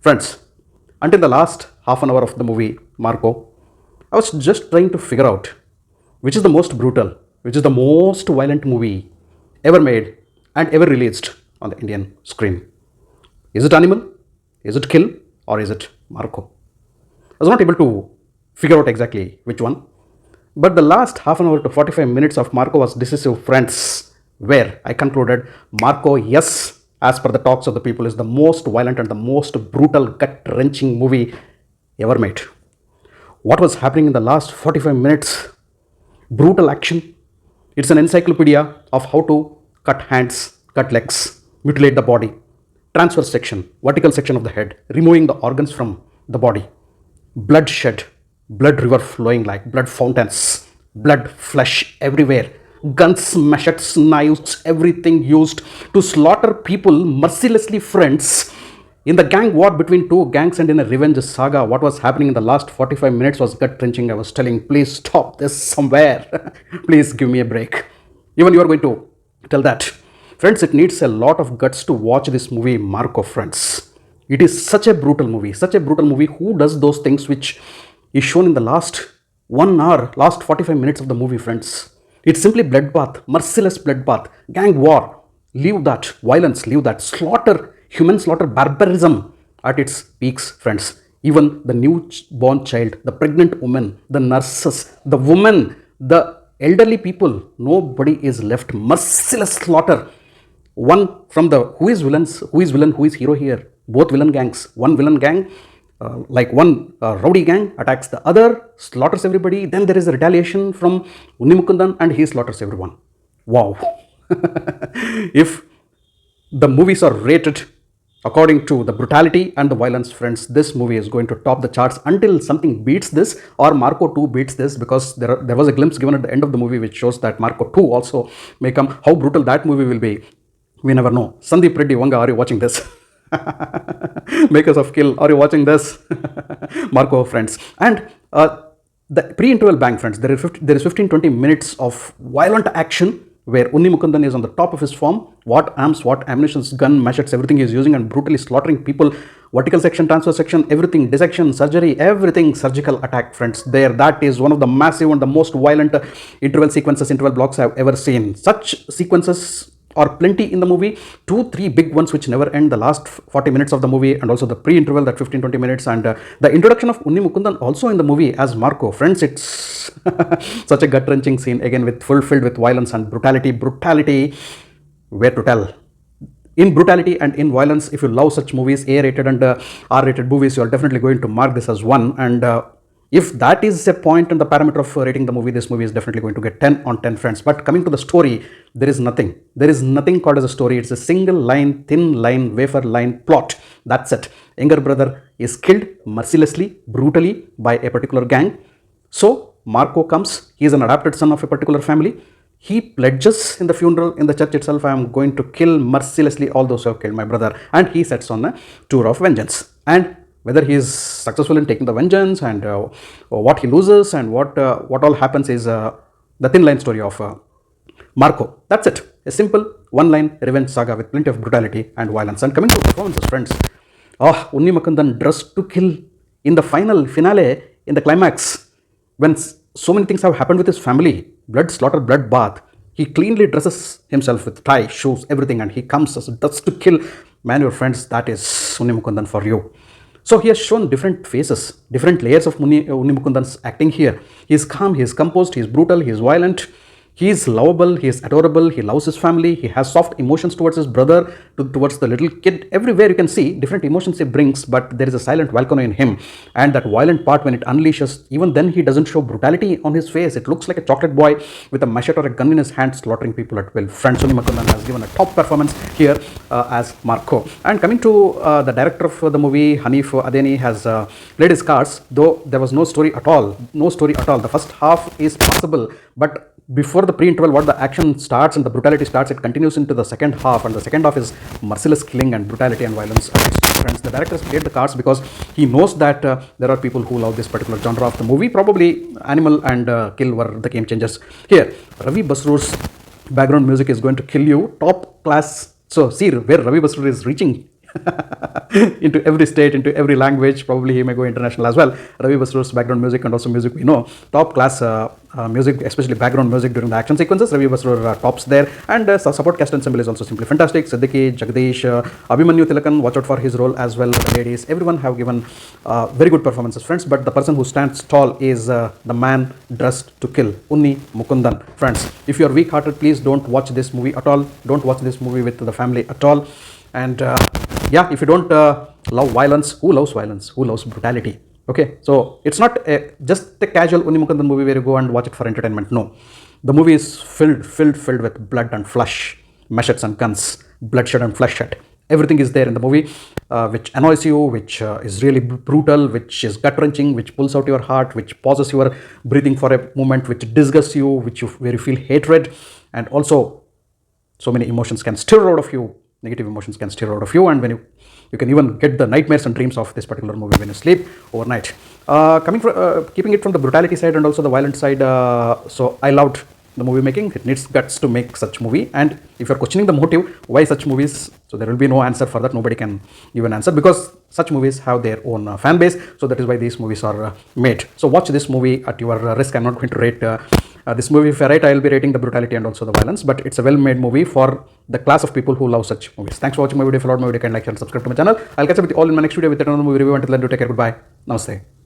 Friends, until the last half an hour of the movie, Marco, I was just trying to figure out which is the most brutal, which is the most violent movie ever made and ever released on the Indian screen. Is it Animal? Is it Kill? Or is it Marco? I was not able to figure out exactly which one. But the last half an hour to 45 minutes of Marco was decisive, friends, where I concluded Marco, yes, as per the talks of the people, is the most violent and the most brutal, gut wrenching movie ever made. What was happening in the last 45 minutes? Brutal action. It's an encyclopedia of how to cut hands, cut legs, mutilate the body, transverse section, vertical section of the head, removing the organs from the body, bloodshed, blood river flowing like blood fountains, blood, flesh everywhere, guns, machetes, knives, everything used to slaughter people mercilessly, friends. In the gang war between two gangs and in a revenge saga, what was happening in the last 45 minutes was gut wrenching. I was telling, please stop this somewhere. Please give me a break. Even you are going to tell that. Friends, it needs a lot of guts to watch this movie, Marco, friends. It is such a brutal movie, such a brutal movie. Who does those things which is shown in the last 1 hour, last 45 minutes of the movie, friends? It's simply bloodbath, merciless bloodbath, gang war. Leave that violence, leave that slaughter, human slaughter, barbarism at its peaks, friends. Even the newborn child, the pregnant woman, the nurses, the women, the elderly people, nobody is left. Merciless slaughter. One from the who is villain, who is hero here? Both villain gangs. One villain gang, like one rowdy gang attacks the other, slaughters everybody. Then there is a retaliation from Unni Mukundan and he slaughters everyone. Wow. If the movies are rated according to the brutality and the violence, friends, this movie is going to top the charts until something beats this or Marco 2 beats this, because there was a glimpse given at the end of the movie which shows that Marco 2 also may come. How brutal that movie will be, we never know. Sandeep Reddy Vanga, are you watching this? Makers of Kill, are you watching this? Marco, friends. And the pre-interval bang, friends, there is 15-20 minutes of violent action where Unni Mukundan is on the top of his form. What arms, what ammunition, gun, machetes, everything he is using and brutally slaughtering people. Vertical section, transverse section, everything, dissection, surgery, everything, surgical attack, friends. There, that is one of the massive and the most violent interval sequences, interval blocks I have ever seen. Such sequences are plenty in the movie. 2-3 big ones which never end, the last 40 minutes of the movie, and also the pre-interval, that 15-20 minutes, and the introduction of Unni Mukundan also in the movie as Marco. Friends, it's such a gut-wrenching scene, again with filled with violence and brutality, where to tell. In brutality and in violence, if you love such movies, A-rated and R-rated movies, you are definitely going to mark this as one. And if that is a point in the parameter of rating the movie, this movie is definitely going to get 10 on 10, friends. But coming to the story, there is nothing. There is nothing called as a story. It's a single line, thin line, wafer line plot. That's it. Younger brother is killed mercilessly, brutally by a particular gang. So Marco comes. He is an adopted son of a particular family. He pledges in the funeral, in the church itself, I am going to kill mercilessly all those who have killed my brother. And he sets on a tour of vengeance. And whether he is successful in taking the vengeance and what he loses and what all happens is the thin line story of Marco. That's it. A simple one-line revenge saga with plenty of brutality and violence. And coming to performances, friends. Unni Mukundan dressed to kill in the finale, in the climax, when so many things have happened with his family. Blood slaughter, blood bath. He cleanly dresses himself with tie, shoes, everything, and he comes as dressed to kill. Man, your friends, that is Unni Mukundan for you. So he has shown different faces, different layers of Unni Mukundan's acting here. He is calm, he is composed, he is brutal, he is violent, he is lovable, he is adorable, he loves his family, he has soft emotions towards his brother, towards the little kid. Everywhere you can see different emotions he brings, but there is a silent volcano in him. And that violent part, when it unleashes, even then he doesn't show brutality on his face. It looks like a chocolate boy with a machete or a gun in his hand slaughtering people at will. Friends, Unni Mukundan has given a top performance here as Marco. And coming to the director of the movie, Hanif Adeni, has played his cards, though there was no story at all. No story at all. The first half is possible, but before the pre-interval, what the action starts and the brutality starts, it continues into the second half, and the second half is merciless killing and brutality and violence. Friends, the director has played the cards because he knows that there are people who love this particular genre of the movie. Probably Animal and Kill were the game changers here. Ravi Basroor's background music is going to kill you. Top class. So see where Ravi Basroor is reaching into every state, into every language. Probably he may go international as well. Ravi Basru's background music and also music we know, top class music, especially background music during the action sequences. Ravi Basru tops there, and support cast ensemble is also simply fantastic. Siddiqui, Jagdish, Abhimanyu Tilakan, watch out for his role as well. The ladies, everyone have given very good performances, friends. But the person who stands tall is the man dressed to kill, Unni Mukundan, friends. If you are weak-hearted, please don't watch this movie at all. Don't watch this movie with the family at all. And yeah, if you don't love violence, who loves violence? Who loves brutality? Okay, so it's not just a casual Unni Mukundan movie where you go and watch it for entertainment. No, the movie is filled with blood and flesh, machetes and guns, bloodshed and fleshshed. Everything is there in the movie, which annoys you, which is really brutal, which is gut-wrenching, which pulls out your heart, which pauses your breathing for a moment, which disgusts you, where you feel hatred, and also so many emotions can stir out of you. Negative emotions can stir out of you, and when you can even get the nightmares and dreams of this particular movie when you sleep overnight. Keeping it from the brutality side and also the violent side, so I loved the movie making. It needs guts to make such movie, and if you're questioning the motive why such movies, so there will be no answer for that. Nobody can give an answer because such movies have their own fan base, so that is why these movies are made. So watch this movie at your risk. I'm not going to rate this movie. If I rate, I will be rating the brutality and also the violence, but it's a well-made movie for the class of people who love such movies. Thanks for watching my video. If you loved my video, can like and subscribe to my channel. I'll catch up with you all in my next video with another movie review. Until then, do take care. Goodbye. Namaste.